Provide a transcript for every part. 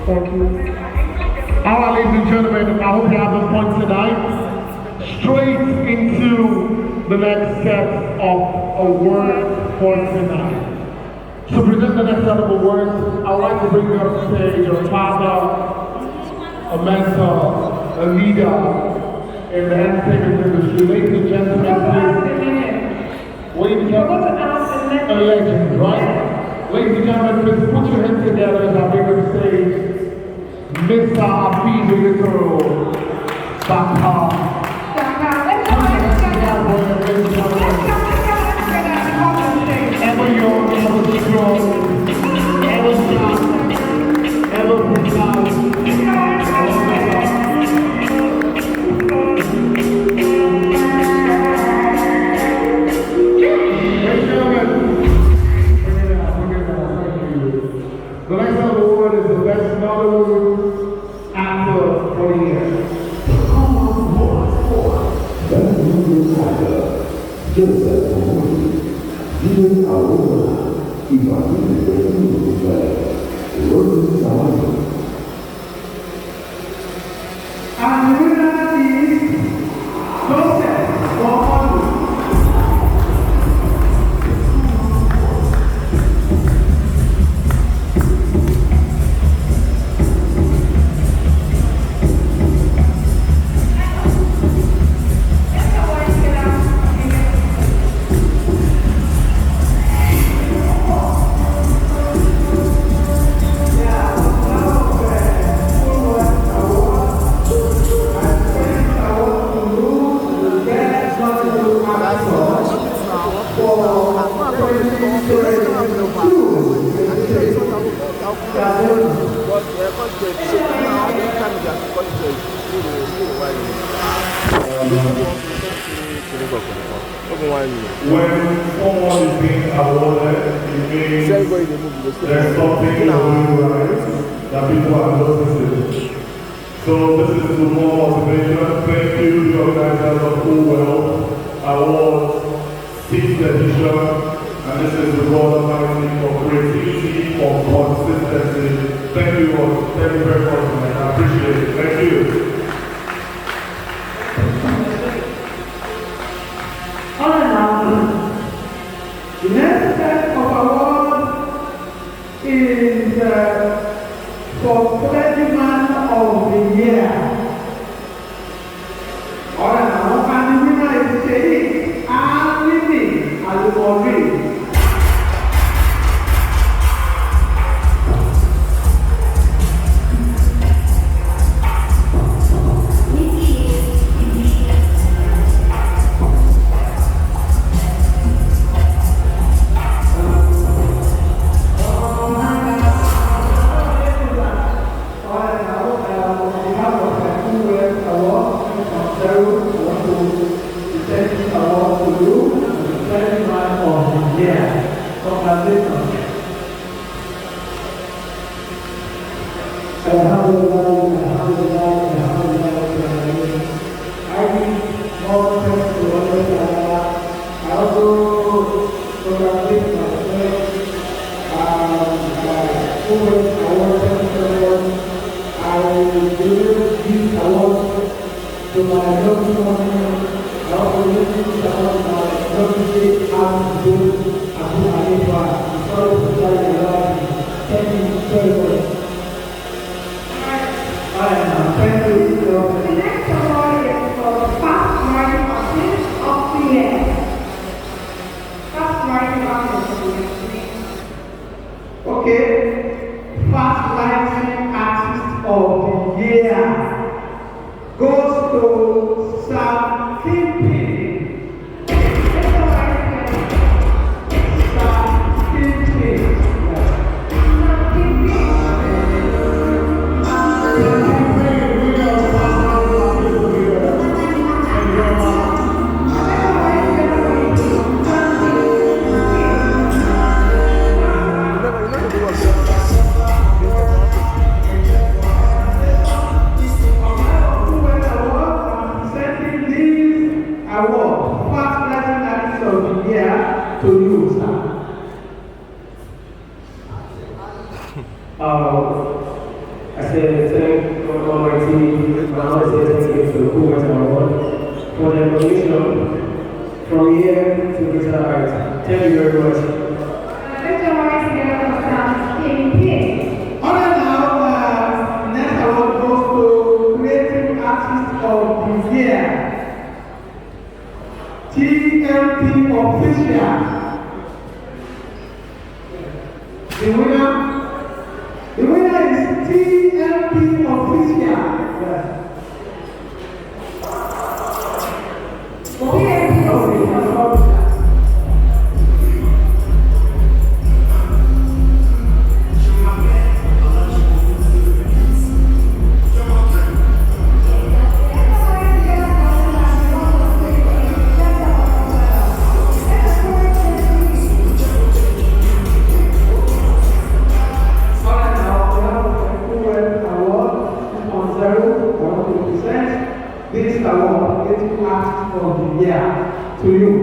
Thank you. All right, ladies and gentlemen, I hope you have this point tonight. Straight into the next set of a word for tonight. To present the next set of awards, I would like to bring up to stage a father, a mentor, a leader in the entertainment industry. Ladies and gentlemen, please. Ladies and gentlemen, a legend, right? Ladies and gentlemen, please put your hands together as I bring up to stage Mr. Wunmi Toriola. Ever young, ever strong, ever strong, ever precise. The next award is the best Nollywood actor for the year. Best Nollywood actor, Joseph Wunmi. Given Aurora, imagine the Nollywood play, Rose Sawani. And the winner is Joseph Wunmi. When someone is being awarded, it means there's something going right that people are noticing. So this is to more motivation. Thank you, the organizers of Full Well Awards 6th edition. And this is the God Almighty for creativity, for consistency. Thank you all. Thank you very much, man. I appreciate it. Thank you. The next set of awards is for Clergyman of the Year. Alright, now, and the winner is Sheikh Alimi Alumori. from here to retire. Thank you very much. Alright now, next award goes to Creative Artist of the Year, TLP Official. The winner is TLP Official. TLP Official. This award is to ask for the year to you.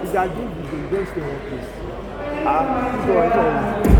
If they are doing this, they don't stay in one place.